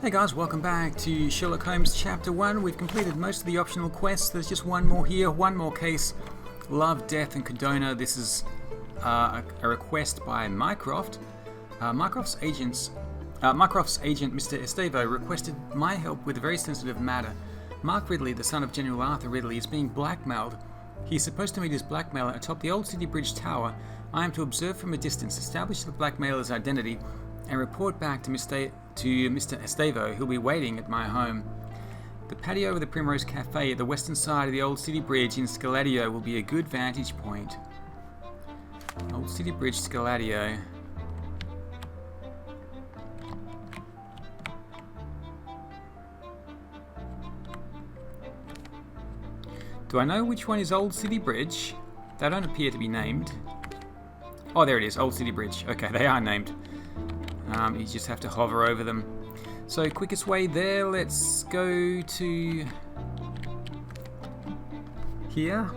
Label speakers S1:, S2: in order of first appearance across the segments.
S1: Hey guys, welcome back to Sherlock Holmes Chapter 1. We've completed most of the optional quests. There's just one more here, one more case. Love, Death and Cordona. This is a request by Mycroft. Mycroft's agent, Mr. Estavo, requested my help with a very sensitive matter. Mark Ridley, the son of General Arthur Ridley, is being blackmailed. He's supposed to meet his blackmailer atop the Old City Bridge Tower. I am to observe from a distance, establish the blackmailer's identity, and report back to Mr. Estavo, who'll be waiting at my home. The patio of the Primrose Cafe at the western side of the Old City Bridge in Scaladio will be a good vantage point. Old City Bridge, Scaladio. Do I know which one is Old City Bridge? They don't appear to be named. Oh, there it is, Old City Bridge. Okay, they are named. You just have to hover over them. So, quickest way there, let's go to here.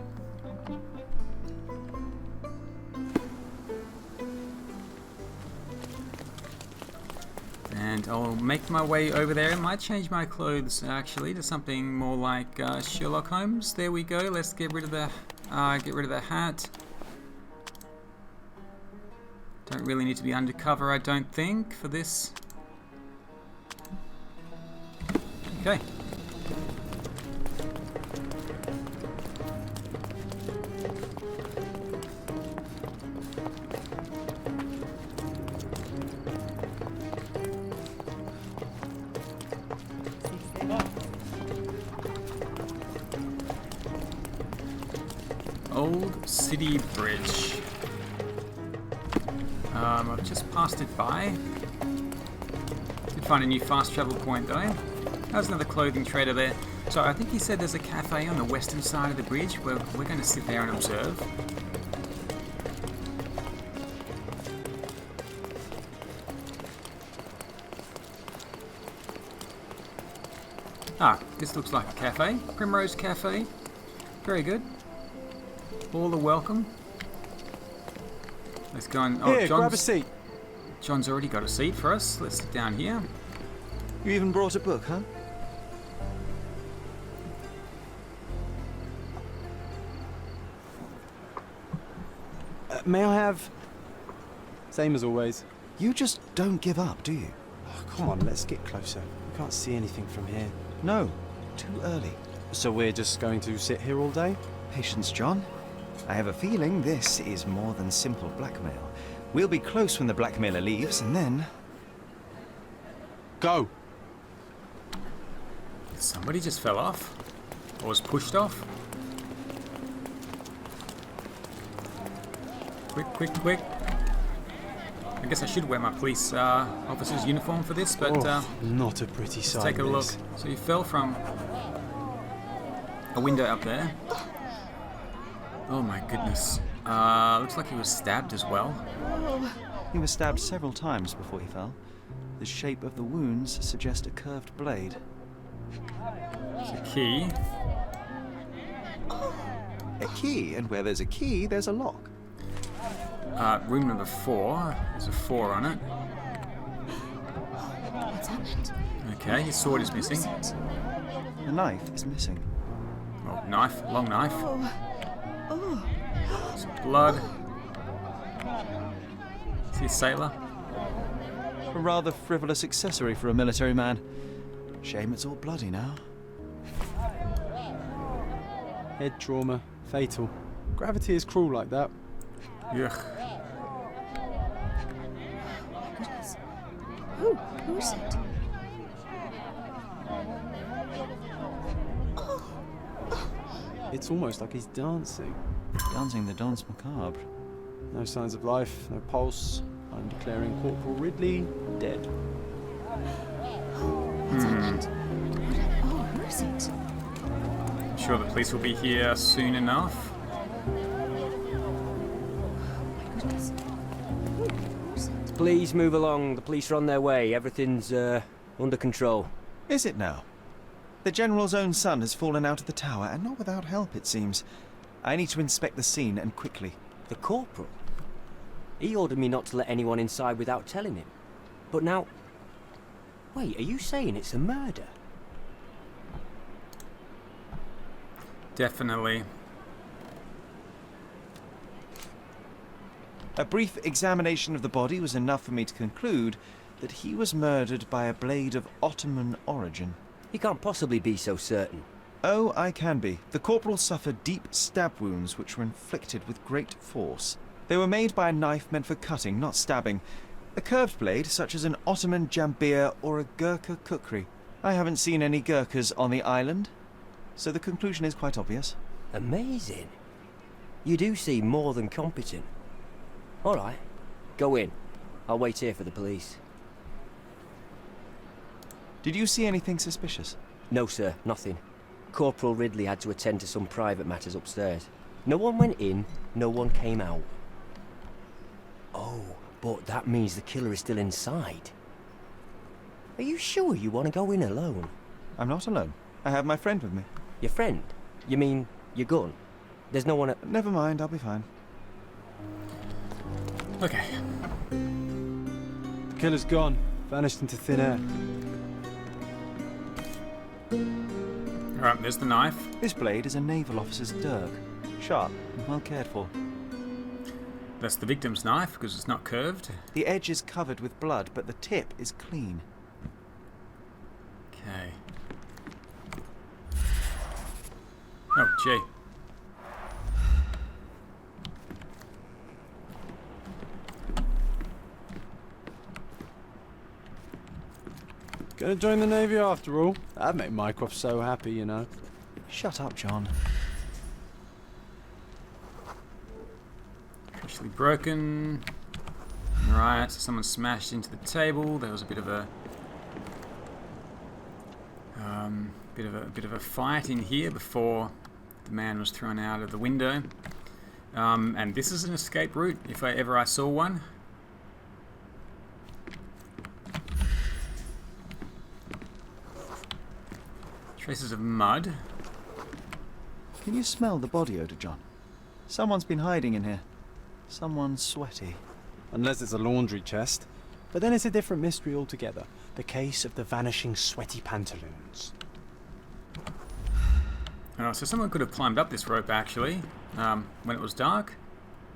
S1: And I'll make my way over there. I might change my clothes actually to something more like Sherlock Holmes. There we go. Let's get rid of the hat. Don't really need to be undercover, I don't think, for this. Okay. Old City Bridge. I've just passed it by. Did find a new fast travel point though. There's another clothing trader there. So I think he said there's a cafe on the western side of the bridge where we're going to sit there and observe. Ah, this looks like a cafe. Primrose Cafe. Very good. All are welcome. Let's go and...
S2: Here, grab a seat.
S1: John's already got a seat for us. Let's sit down here.
S2: You even brought a book, huh? May I have... Same as always.
S3: You just don't give up, do you?
S2: Oh, come on, let's get closer. I can't see anything from here.
S3: No, too early.
S2: So we're just going to sit here all day?
S3: Patience, John. I have a feeling this is more than simple blackmail. We'll be close when the blackmailer leaves, and then...
S2: Go!
S1: Somebody just fell off. Or was pushed off. Quick, quick, quick. I guess I should wear my police officer's uniform for this, but...
S2: not a pretty sight.
S1: Let's take a look. So he fell from a window up there. Oh my goodness. Looks like he was stabbed as well.
S3: He was stabbed several times before he fell. The shape of the wounds suggest a curved blade.
S1: There's a key.
S3: A key, and where there's a key, there's a lock.
S1: Room number 4. There's a 4 on it.
S4: What's happened?
S1: Okay, his sword is missing.
S3: The knife is missing.
S1: Oh, knife, long knife.
S4: Oh.
S1: Some blood. Is he a sailor?
S3: A rather frivolous accessory for a military man. Shame it's all bloody now.
S2: Head trauma. Fatal. Gravity is cruel like that.
S1: Yuck.
S4: Goodness. Who is it?
S2: It's almost like he's dancing.
S3: Dancing the dance macabre.
S2: No signs of life, no pulse. I'm declaring Corporal Ridley dead.
S4: What's happened? Who is it?
S1: I'm sure the police will be here soon enough.
S4: My goodness. Who is it?
S5: Please move along. The police are on their way. Everything's under control.
S3: Is it now? The General's own son has fallen out of the tower, and not without help, it seems. I need to inspect the scene, and quickly.
S5: The corporal? He ordered me not to let anyone inside without telling him. But now... Wait, are you saying it's a murder?
S1: Definitely.
S3: A brief examination of the body was enough for me to conclude that he was murdered by a blade of Ottoman origin.
S5: You can't possibly be so certain.
S3: Oh, I can be. The corporal suffered deep stab wounds which were inflicted with great force. They were made by a knife meant for cutting, not stabbing. A curved blade, such as an Ottoman jambir or a Gurkha kukri. I haven't seen any Gurkhas on the island, so the conclusion is quite obvious.
S5: Amazing. You do seem more than competent. All right, go in. I'll wait here for the police.
S3: Did you see anything suspicious?
S5: No, sir, nothing. Corporal Ridley had to attend to some private matters upstairs. No one went in, no one came out. Oh, but that means the killer is still inside. Are you sure you want to go in alone?
S3: I'm not alone. I have my friend with me.
S5: Your friend? You mean your gun? There's no one at...
S3: Never mind, I'll be fine.
S1: Okay.
S2: The killer's gone, vanished into thin air.
S1: Alright, there's the knife.
S3: This blade is a naval officer's dirk. Sharp and well cared for.
S1: That's the victim's knife because it's not curved.
S3: The edge is covered with blood, but the tip is clean.
S1: Okay. Oh, gee.
S2: Gonna join the Navy after all. That'd make Mycroft so happy, you know.
S3: Shut up, John.
S1: Freshly broken. Right, so someone smashed into the table. There was a bit of a bit of a fight in here before the man was thrown out of the window. And this is an escape route if I saw one. Traces of mud.
S3: Can you smell the body odor, John? Someone's been hiding in here. Someone sweaty.
S2: Unless it's a laundry chest. But then it's a different mystery altogether. The case of the vanishing sweaty pantaloons.
S1: Oh, so someone could have climbed up this rope actually when it was dark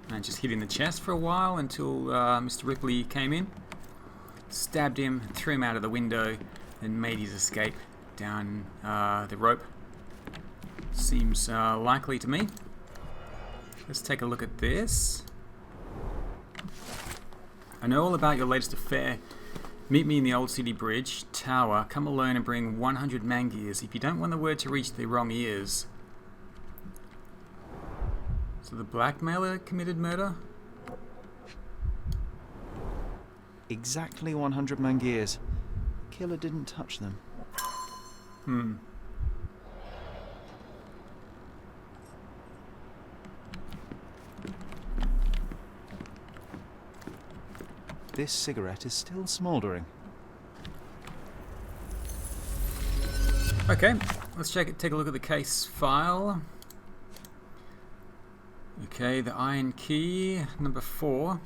S1: and just hid in the chest for a while until Mr. Ripley came in, stabbed him, threw him out of the window, and made his escape down the rope. Seems likely to me. Let's take a look at this. I know all about your latest affair. Meet me in the Old City Bridge Tower. Come alone and bring 100 mangears. If you don't want the word to reach the wrong ears. So the blackmailer committed murder?
S3: Exactly 100 mangears. The killer didn't touch them. This cigarette is still smouldering.
S1: Okay, let's take a look at the case file. Okay, the iron key, number 4.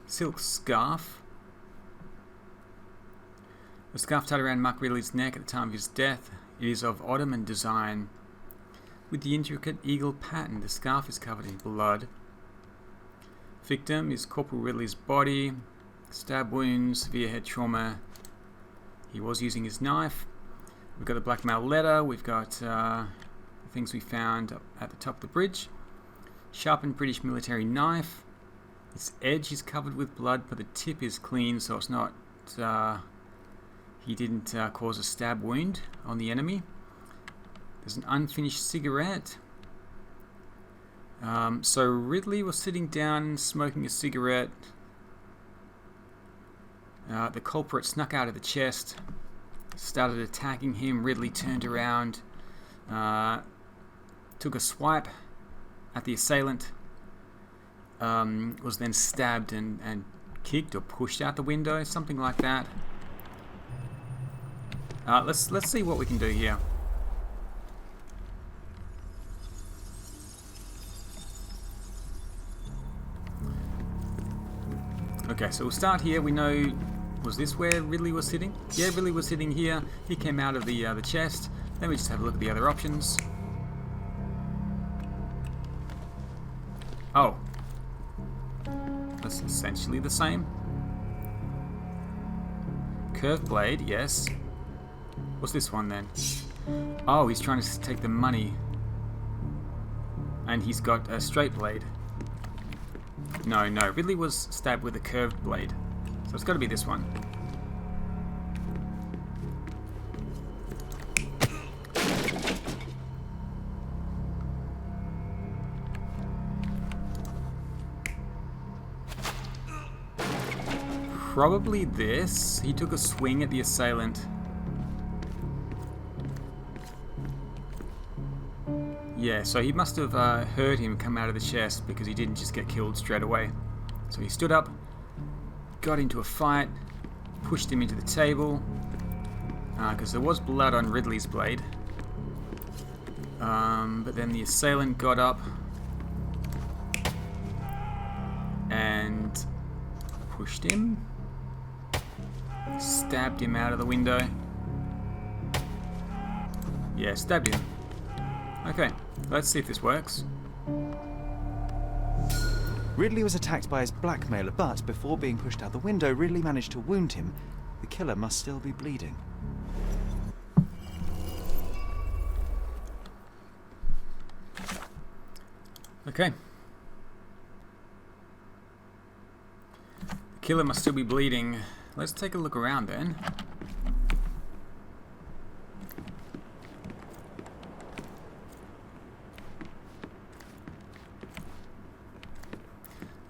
S1: Silk scarf. The scarf tied around Mark Ridley's neck at the time of his death. It is of Ottoman design. With the intricate eagle pattern, the scarf is covered in blood. Victim is Corporal Ridley's body. Stab wounds, severe head trauma. He was using his knife. We've got the blackmail letter. We've got the things we found up at the top of the bridge. Sharpened British military knife. Its edge is covered with blood, but the tip is clean, so it's not... he didn't cause a stab wound on the enemy. There's an unfinished cigarette. So Ridley was sitting down smoking a cigarette. The culprit snuck out of the chest, started attacking him. Ridley turned around, took a swipe at the assailant, was then stabbed and kicked or pushed out the window, something like that. Let's see what we can do here. Okay, so we'll start here. We know Was this where Ridley was sitting? Yeah, Ridley was sitting here. He came out of the chest. Let me just have a look at the other options. Oh. That's essentially the same. Curved blade, yes. What's this one then? Oh, he's trying to take the money. And he's got a straight blade. No, Ridley was stabbed with a curved blade. So it's got to be this one. Probably this. He took a swing at the assailant. Yeah, so he must have heard him come out of the chest because he didn't just get killed straight away. So he stood up, got into a fight, pushed him into the table, because there was blood on Ridley's blade. But then the assailant got up and pushed him, stabbed him out of the window. Yeah, stabbed him. Okay, let's see if this works.
S3: Ridley was attacked by his blackmailer, but before being pushed out the window, Ridley managed to wound him. The killer must still be bleeding.
S1: Okay. The killer must still be bleeding. Let's take a look around then.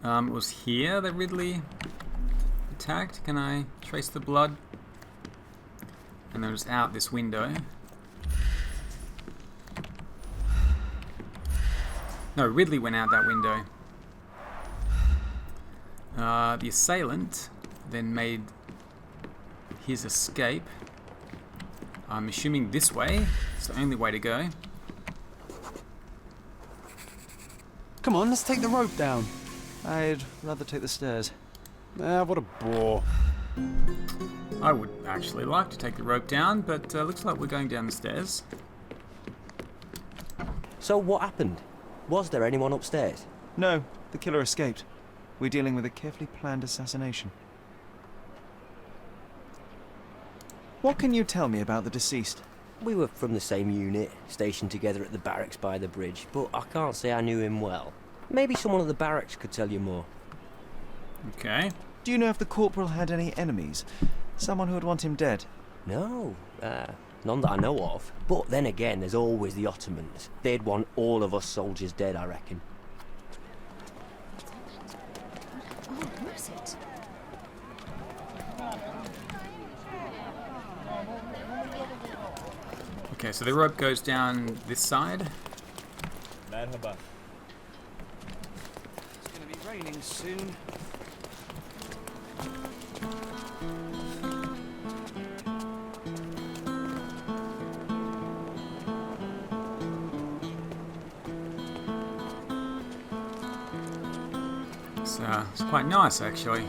S1: It was here that Ridley attacked. Can I trace the blood? And then it was out this window. No, Ridley went out that window. The assailant then made his escape. I'm assuming this way. It's the only way to go.
S2: Come on, let's take the rope down.
S3: I'd rather take the stairs.
S2: What a bore.
S1: I would actually like to take the rope down, but looks like we're going down the stairs.
S5: So what happened? Was there anyone upstairs?
S3: No, the killer escaped. We're dealing with a carefully planned assassination. What can you tell me about the deceased?
S5: We were from the same unit, stationed together at the barracks by the bridge, but I can't say I knew him well. Maybe someone at the barracks could tell you more.
S1: Okay.
S3: Do you know if the corporal had any enemies? Someone who would want him dead?
S5: No, none that I know of. But then again, there's always the Ottomans. They'd want all of us soldiers dead, I reckon.
S4: Oh, what is it?
S1: Okay, so the rope goes down this side.
S2: Merhaba.
S3: It's going to be raining soon.
S1: It's quite nice, actually.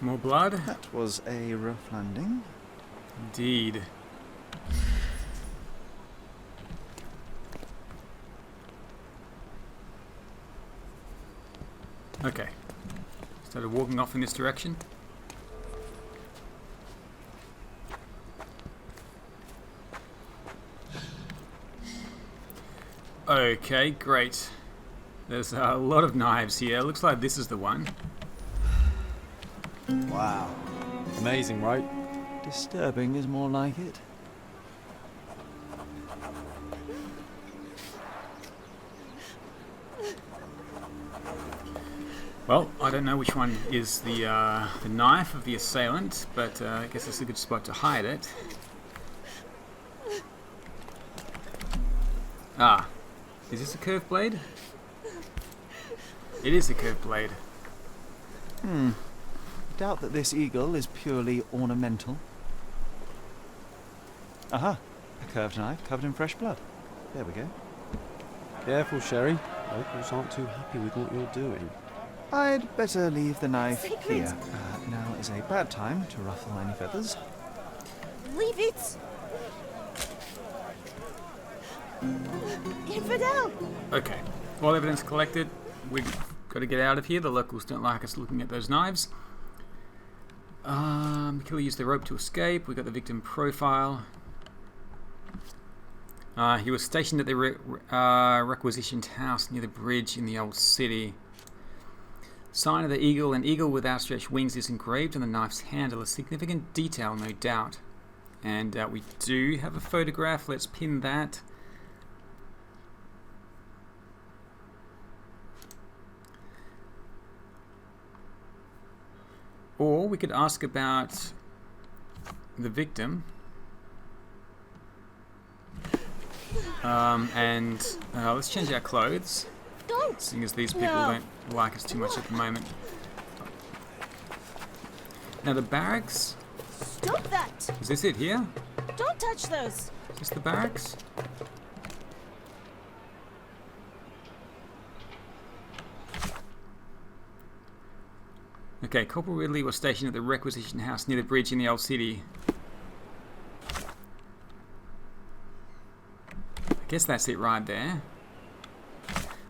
S1: More blood?
S3: That was a rough landing.
S1: Indeed. Okay. Started walking off in this direction. Okay, great. There's a lot of knives here. Looks like this is the one.
S2: Wow. Amazing, right?
S3: Disturbing is more like it.
S1: Well, I don't know which one is the knife of the assailant, but I guess it's a good spot to hide it. Ah, is this a curved blade? It is a curved blade.
S3: I doubt that this eagle is purely ornamental. Aha! A curved knife covered in fresh blood. There we go.
S2: Careful, Sherry. Locals aren't too happy with what you're doing.
S3: I'd better leave the knife
S4: Secret.
S3: here. Now is a bad time to ruffle any feathers.
S4: Leave it! Infidel!
S1: Okay, all evidence collected. We've got to get out of here. The locals don't like us looking at those knives. The killer used the rope to escape. We got the victim profile. He was stationed at the requisitioned house near the bridge in the old city. Sign of the eagle. An eagle with outstretched wings is engraved on the knife's handle. A significant detail, no doubt. And we do have a photograph. Let's pin that. Or we could ask about the victim. Let's change our clothes,
S4: Don't!
S1: seeing as these people don't like us too much at the moment. Now the barracks,
S4: Stop that!
S1: is this it here?
S4: Don't touch those!
S1: Is this the barracks? Okay, Corporal Ridley was stationed at the requisition house near the bridge in the old city. I guess that's it right there.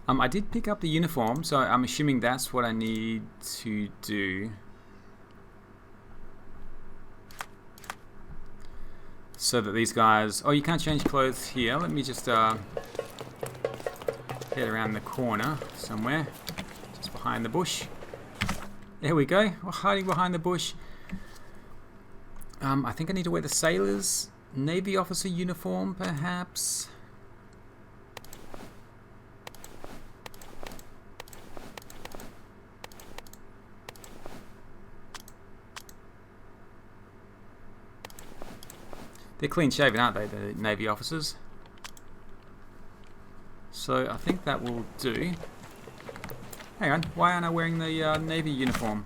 S1: I did pick up the uniform, so I'm assuming that's what I need to do. So that these guys... Oh, you can't change clothes here. Let me just head around the corner somewhere. Just behind the bush. There we go. We're hiding behind the bush. I think I need to wear the sailor's Navy officer uniform, perhaps. They're clean shaven, aren't they, the Navy officers? So I think that will do. Hang on, why aren't I wearing the Navy uniform?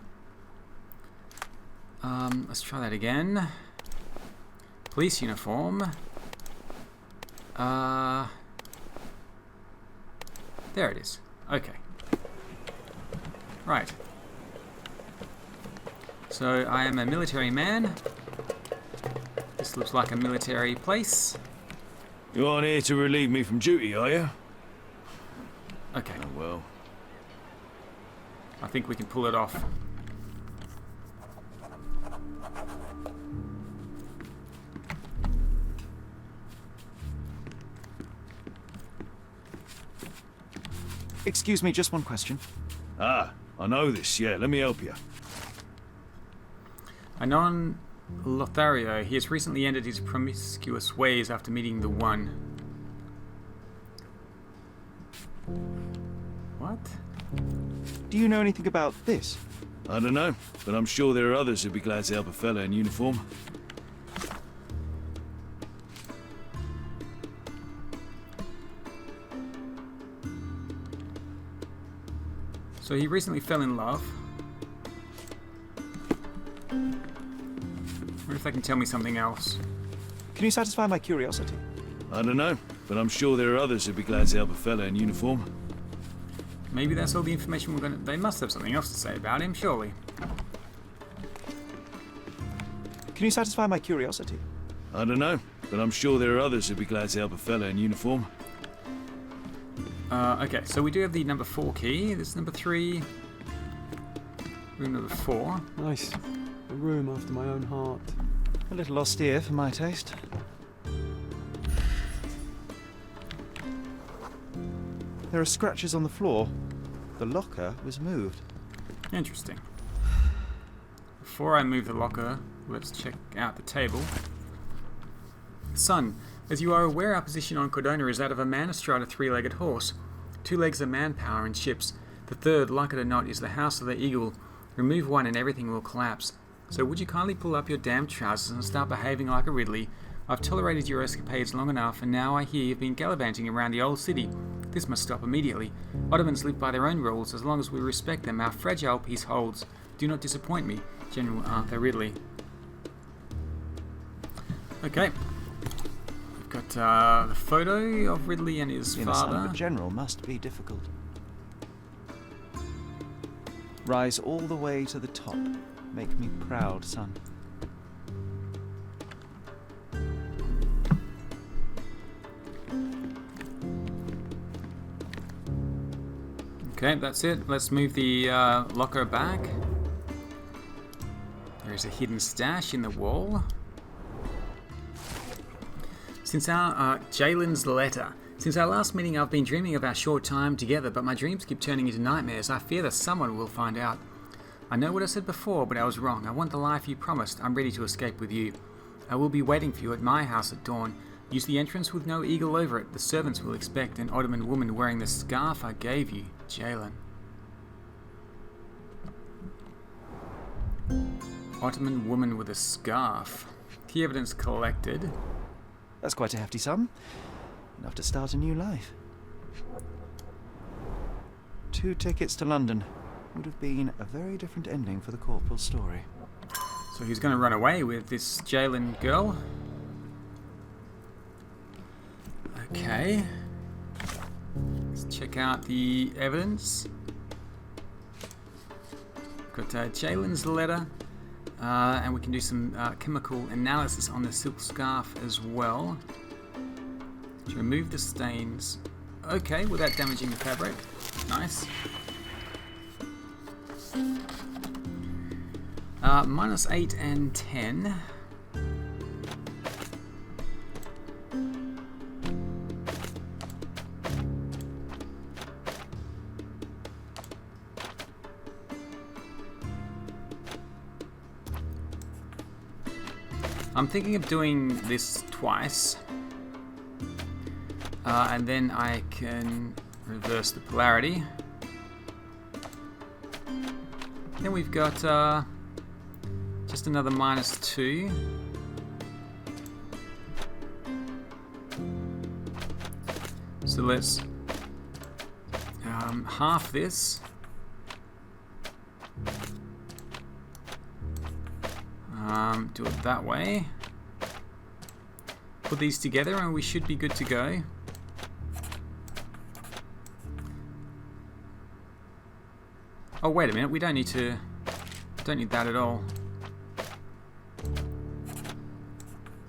S1: Let's try that again. Police uniform. There it is. Okay. Right. So I am a military man. This looks like a military place.
S6: You aren't here to relieve me from duty, are you?
S1: Okay.
S6: Oh, well.
S1: I think we can pull it off.
S3: Excuse me, just one question.
S6: Ah, I know this, yeah, let me help you.
S1: Anon Lothario, he has recently ended his promiscuous ways after meeting the One. What?
S3: Do you know anything about this?
S6: I don't know, but I'm sure there are others who'd be glad to help a fella in uniform.
S1: So he recently fell in love. What if they can tell me something else?
S3: Can you satisfy my curiosity?
S6: I don't know, but I'm sure there are others who'd be glad to help a fella in uniform.
S1: Maybe that's all the information we're gonna... They must have something else to say about him, surely.
S3: Can you satisfy my curiosity?
S6: I don't know, but I'm sure there are others who'd be glad to help a fella in uniform.
S1: Okay, so we do have the number 4 key. This is number 3. Room number 4.
S2: Nice. A room after my own heart.
S3: A little austere for my taste. There are scratches on the floor. The locker was moved.
S1: Interesting. Before I move the locker, let's check out the table. Son, as you are aware, our position on Cordona is that of a man astride a 3-legged horse. 2 legs are manpower and ships. The third, like it or not, is the house of the eagle. Remove one and everything will collapse. So would you kindly pull up your damn trousers and start behaving like a Ridley? I've tolerated your escapades long enough, and now I hear you've been gallivanting around the old city. This must stop immediately. Ottomans live by their own rules. As long as we respect them, our fragile peace holds. do not disappoint me, General Arthur Ridley. Okay. We've got the photo of Ridley and his
S3: Being the son of
S1: father.
S3: a general must be difficult. Rise all the way to the top. Make me proud, son.
S1: Okay, that's it. Let's move the locker back. There is a hidden stash in the wall. Since our Jalen's letter. Since our last meeting, I've been dreaming of our short time together, but my dreams keep turning into nightmares. I fear that someone will find out. I know what I said before, but I was wrong. I want the life you promised. I'm ready to escape with you. I will be waiting for you at my house at dawn. Use the entrance with no eagle over it. The servants will expect an Ottoman woman wearing the scarf I gave you, Jalen. Ottoman woman with a scarf. Key evidence collected.
S3: That's quite a hefty sum. Enough to start a new life. 2 tickets to London. Would have been a very different ending for the corporal's story.
S1: So he's going to run away with this Jalen girl. Okay. Let's check out the evidence. Got Jalen's letter. And we can do some chemical analysis on the silk scarf as well. To remove the stains. Okay, without damaging the fabric. Nice. -8 and 10. I'm thinking of doing this twice. And then I can reverse the polarity. Then we've got just another -2. So let's half this. Do it that way. Put these together and we should be good to go. Oh, wait a minute, we don't need that at all.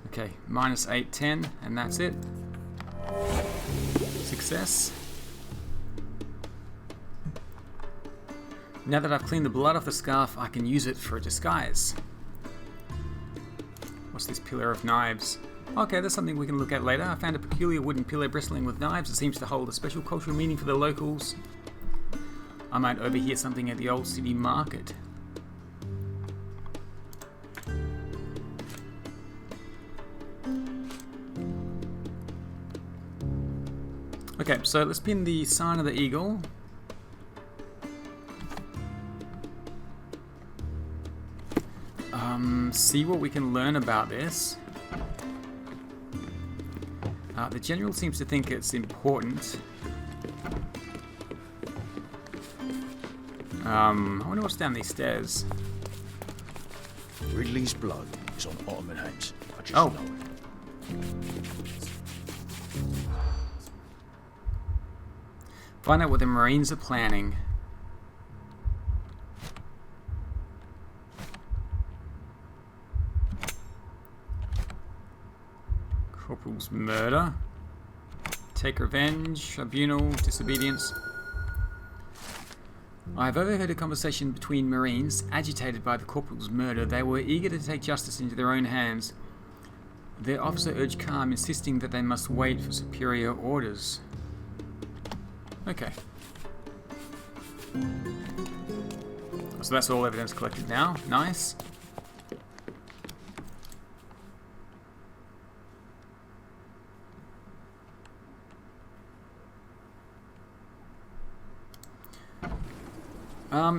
S1: Okay, -8, 10, and that's it. Success. Now that I've cleaned the blood off the scarf, I can use it for a disguise. What's this pillar of knives? Okay, that's something we can look at later. I found a peculiar wooden pillar bristling with knives. It seems to hold a special cultural meaning for the locals. I might overhear something at the old city market. Okay, so let's pin the sign of the eagle. See what we can learn about this. The general seems to think it's important. I wonder what's down these stairs.
S6: Ridley's blood is on Ottoman hands. I just
S1: Oh.
S6: know it.
S1: Find out what the Marines are planning. Corporal's murder. Take revenge. Tribunal. Disobedience. I have overheard a conversation between Marines agitated by the corporal's murder. They were eager to take justice into their own hands. Their officer urged calm, insisting that they must wait for superior orders. Okay. So that's all evidence collected now. Nice.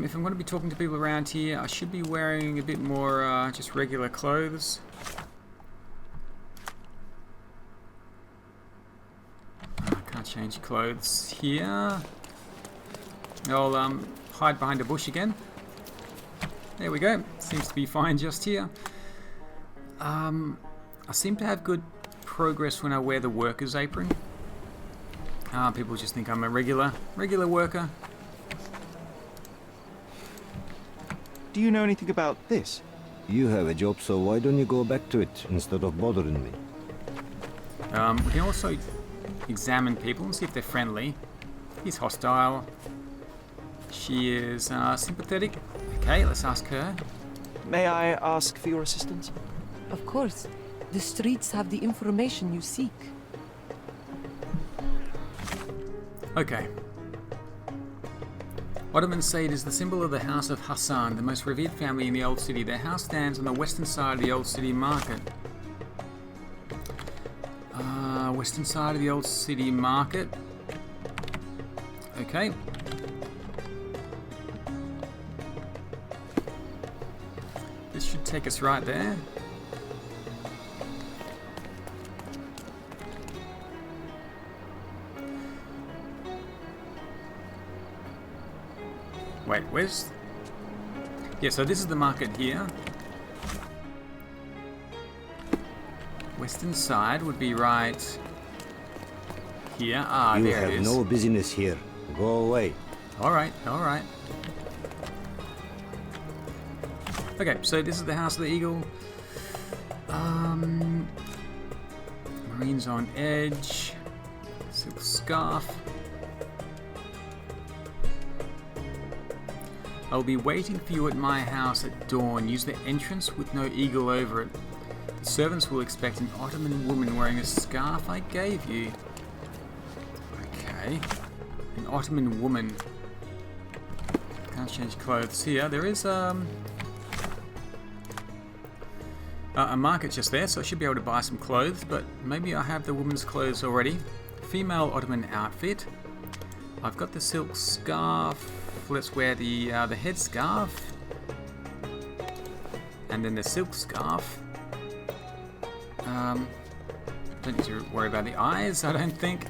S1: If I'm going to be talking to people around here, I should be wearing a bit more just regular clothes. I can't change clothes here. I'll hide behind a bush again. There we go. Seems to be fine just here. I seem to have good progress when I wear the worker's apron. People just think I'm a regular worker.
S3: Do you know anything about this?
S7: You have a job, so why don't you go back to it instead of bothering me?
S1: We can also examine people and see if they're friendly. He's hostile. She is sympathetic. Okay, let's ask her.
S3: May I ask for your assistance?
S8: Of course. The streets have the information you seek.
S1: Okay. Ottomans say it is the symbol of the House of Hassan, the most revered family in the Old City. Their house stands on the western side of the Old City Market. Western side of the Old City Market. Okay. This should take us right there. Wait, where's... Yeah, so this is the market here. Western side would be right here. Ah,
S7: You
S1: there it
S7: have
S1: is.
S7: no business here. Go away.
S1: Alright, alright. Okay, so this is the House of the Eagle. Marines on edge. Silk scarf. I'll be waiting for you at my house at dawn. Use the entrance with no eagle over it. The servants will expect an Ottoman woman wearing a scarf I gave you. Okay. An Ottoman woman. Can't change clothes here. There is a market just there, so I should be able to buy some clothes, but maybe I have the woman's clothes already. Female Ottoman outfit. I've got the silk scarf. Let's wear the head scarf. And then the silk scarf. Don't need to worry about the eyes, I don't think.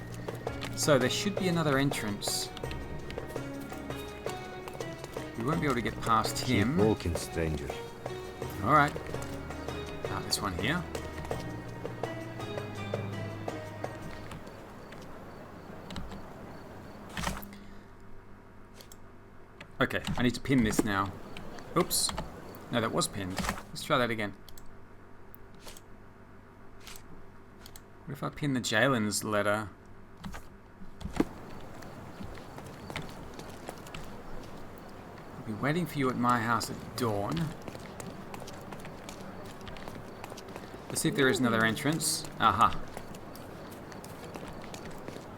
S1: So there should be another entrance. We won't be able to get past him.
S7: Keep walking, stranger.
S1: Alright. This one here. Okay, I need to pin this now. Oops. No, that was pinned. Let's try that again. What if I pin the Jalen's letter? I'll be waiting for you at my house at dawn. Let's see if there is another entrance. Aha.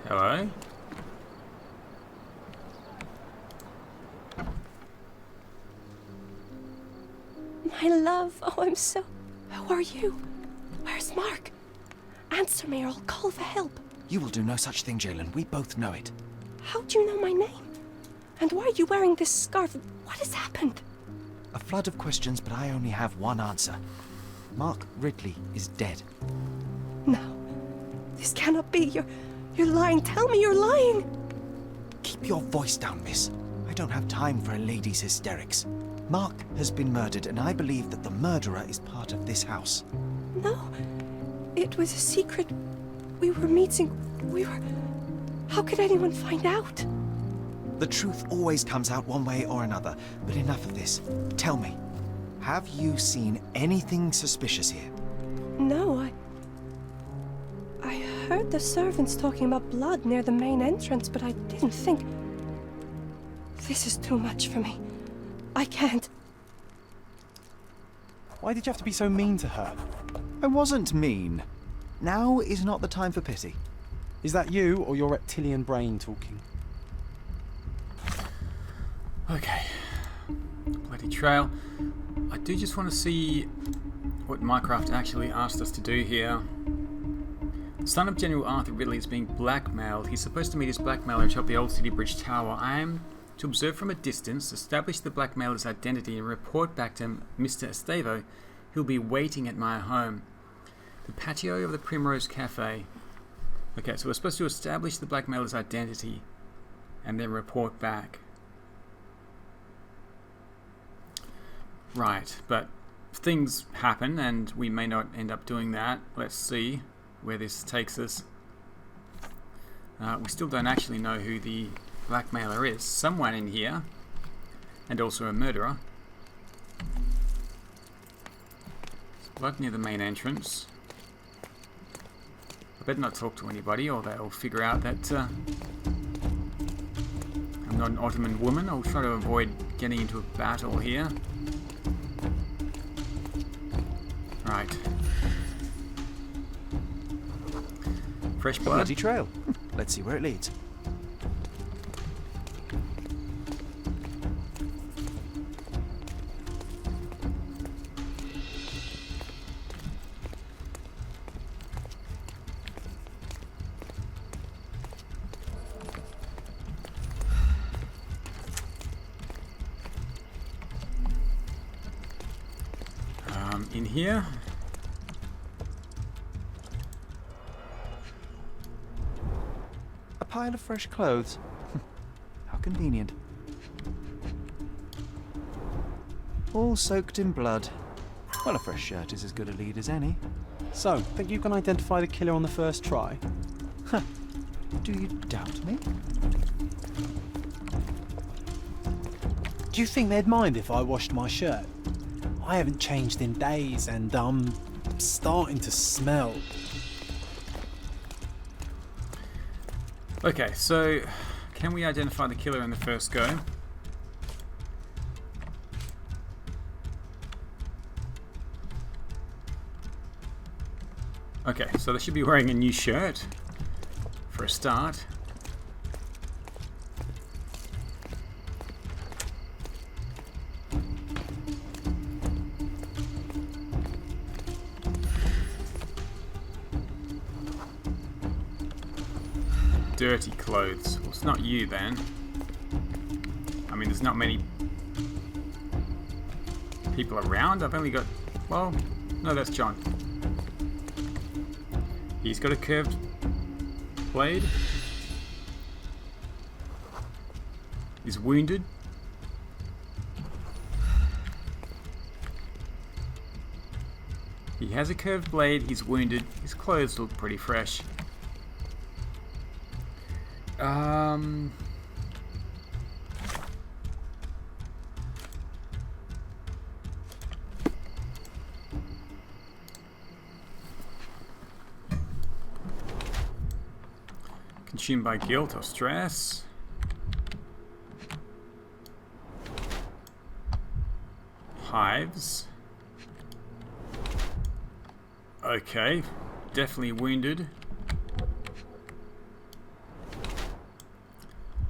S1: Hello?
S4: My love, oh, I'm so... Who are you? Where's Mark? Answer me or I'll call for help.
S3: You will do no such thing, Jalen. We both know it.
S4: How do you know my name? And why are you wearing this scarf? What has happened?
S3: A flood of questions, but I only have one answer. Mark Ridley is dead.
S4: No. This cannot be. You're lying. Tell me you're lying.
S3: Keep your voice down, miss. I don't have time for a lady's hysterics. Mark has been murdered, and I believe that the murderer is part of this house.
S4: No. It was a secret. We were meeting. How could anyone find out?
S3: The truth always comes out one way or another, but enough of this. Tell me, have you seen anything suspicious here?
S4: No, I heard the servants talking about blood near the main entrance, but I didn't think... This is too much for me. I can't.
S2: Why did you have to be so mean to her?
S3: I wasn't mean. Now is not the time for pity.
S2: Is that you or your reptilian brain talking?
S1: Okay. Bloody trail. I do just want to see what Mycroft actually asked us to do here. The son of General Arthur Ridley is being blackmailed. He's supposed to meet his blackmailer atop the Old City Bridge Tower. I am to observe from a distance, establish the blackmailer's identity, and report back to Mr. Estavo, who'll be waiting at my home. The patio of the Primrose Cafe. Okay, so we're supposed to establish the blackmailer's identity and then report back. Right, but things happen and we may not end up doing that. Let's see where this takes us. We still don't actually know who the blackmailer is. Someone in here, and also a murderer. There's blood near the main entrance. I better not talk to anybody or they'll figure out that I'm not an Ottoman woman. I'll try to avoid getting into a battle here. Right. Fresh blood.
S3: Bloody trail. Let's see where it leads.
S1: In here.
S3: A pile of fresh clothes. How convenient. All soaked in blood. Well, a fresh shirt is as good a lead as any.
S2: So, think you can identify the killer on the first try?
S3: Do you doubt me?
S2: Do you think they'd mind if I washed my shirt? I haven't changed in days and I'm starting to smell.
S1: Okay, so can we identify the killer in the first go? Okay, so they should be wearing a new shirt for a start. Dirty clothes. Well, it's not you then. I mean, there's not many people around. I've only got... Well, no, that's John. He's got a curved blade. He's wounded. He has a curved blade. He's wounded. His clothes look pretty fresh. Consumed by guilt or stress. Hives. Okay, definitely wounded.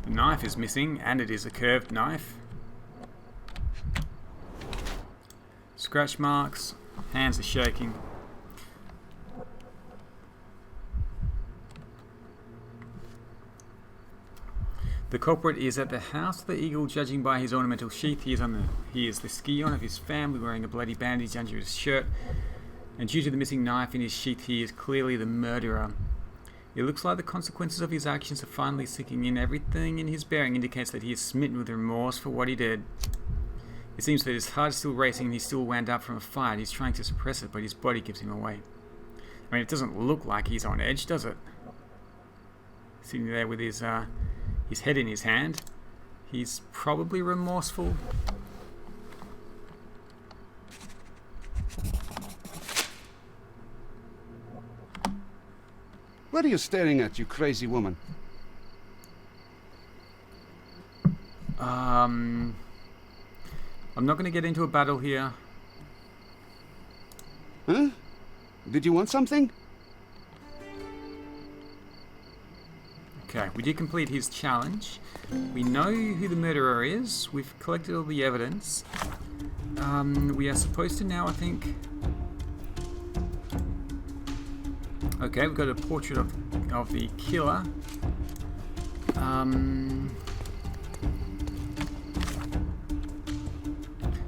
S1: The knife is missing, and it is a curved knife. Scratch marks, hands are shaking. The culprit is at the House of the Eagle, judging by his ornamental sheath. He is the scion of his family, wearing a bloody bandage under his shirt. And due to the missing knife in his sheath, he is clearly the murderer. It looks like the consequences of his actions are finally sinking in. Everything in his bearing indicates that he is smitten with remorse for what he did. It seems that his heart is still racing and he's still wound up from a fight. He's trying to suppress it, but his body gives him away. I mean, it doesn't look like he's on edge, does it? Sitting there with his head in his hand. He's probably remorseful.
S9: What are you staring at, you crazy woman?
S1: I'm not going to get into a battle here.
S9: Huh? Did you want something?
S1: Okay, we did complete his challenge. We know who the murderer is. We've collected all the evidence. We are supposed to now, I think... Okay, we've got a portrait of the killer.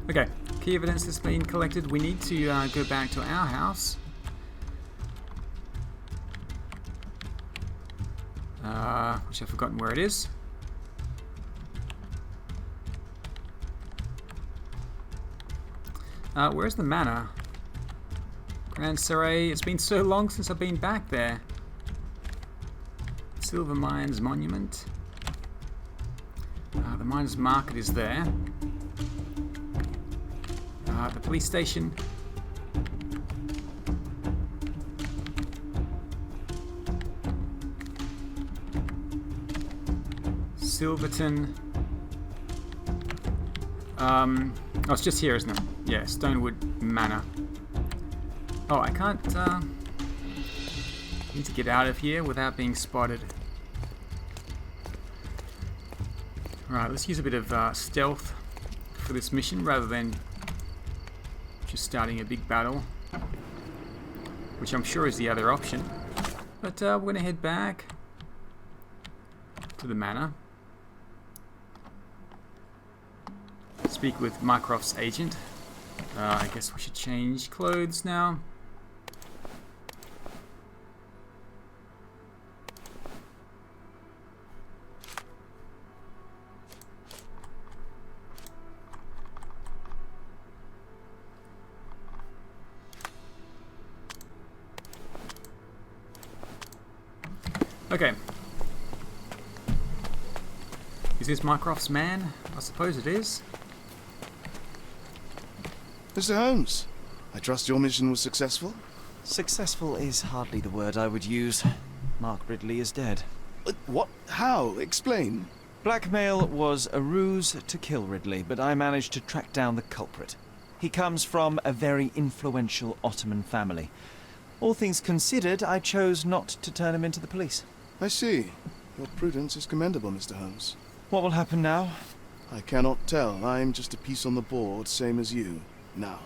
S1: Okay, key evidence has been collected. We need to go back to our house. Which I've forgotten where it is. Where's the manor? Grand Surrey. It's been so long since I've been back there. Silver Mines Monument. The Miners' Market is there. The police station. Silverton. Oh, it's just here, isn't it? Yeah, Stonewood Manor. Oh, I can't, need to get out of here without being spotted. Right, let's use a bit of stealth for this mission rather than just starting a big battle, which I'm sure is the other option. But we're going to head back to the manor. Speak with Mycroft's agent. I guess we should change clothes now. Okay. Is this Mycroft's man? I suppose it is.
S10: Mr. Holmes, I trust your mission was successful?
S3: Successful is hardly the word I would use. Mark Ridley is dead.
S10: What? How? Explain.
S3: Blackmail was a ruse to kill Ridley, but I managed to track down the culprit. He comes from a very influential Ottoman family. All things considered, I chose not to turn him into the police.
S10: I see. Your prudence is commendable, Mr. Holmes.
S3: What will happen now?
S10: I cannot tell. I'm just a piece on the board, same as you. Now,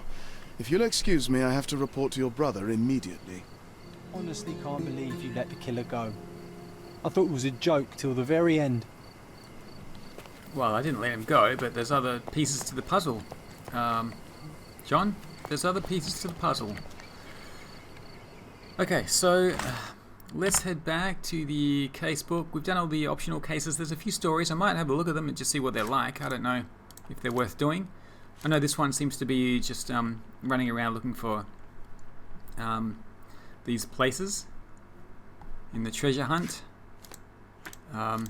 S10: if you'll excuse me, I have to report to your brother immediately.
S2: Honestly can't believe you let the killer go. I thought it was a joke till the very end.
S1: Well, I didn't let him go, but there's other pieces to the puzzle. John, there's other pieces to the puzzle. Okay, so let's head back to the casebook. We've done all the optional cases. There's a few stories. I might have a look at them and just see what they're like. I don't know if they're worth doing. I know this one seems to be just running around looking for these places in the treasure hunt. Yeah,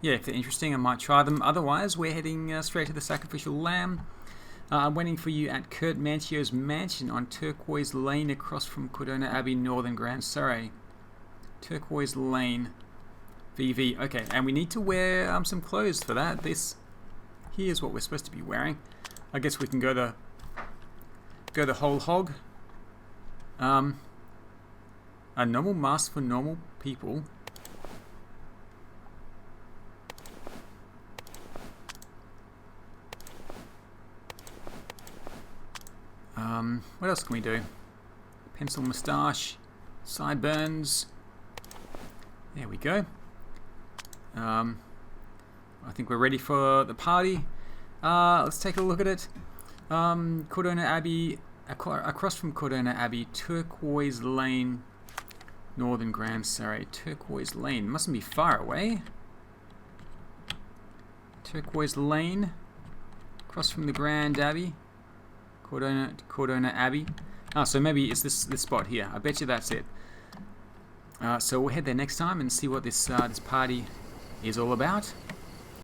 S1: if they're interesting, I might try them. Otherwise, we're heading straight to the Sacrificial Lamb. I'm waiting for you at Kurt Mantio's mansion on Turquoise Lane across from Cordona Abbey, Northern Grand Surrey. Turquoise Lane. VV. Okay, and we need to wear some clothes for that. This here's what we're supposed to be wearing. I guess we can go the whole hog. A normal mask for normal people. What else can we do? Pencil moustache, sideburns. There we go. I think we're ready for the party. Let's take a look at it. Cordona Abbey, across from Cordona Abbey, Turquoise Lane, Northern Grand Surrey. Turquoise Lane, mustn't be far away. Turquoise Lane, across from the Grand Abbey. Cordona Abbey. So maybe it's this spot here. I bet you that's it. So we'll head there next time and see what this party is all about.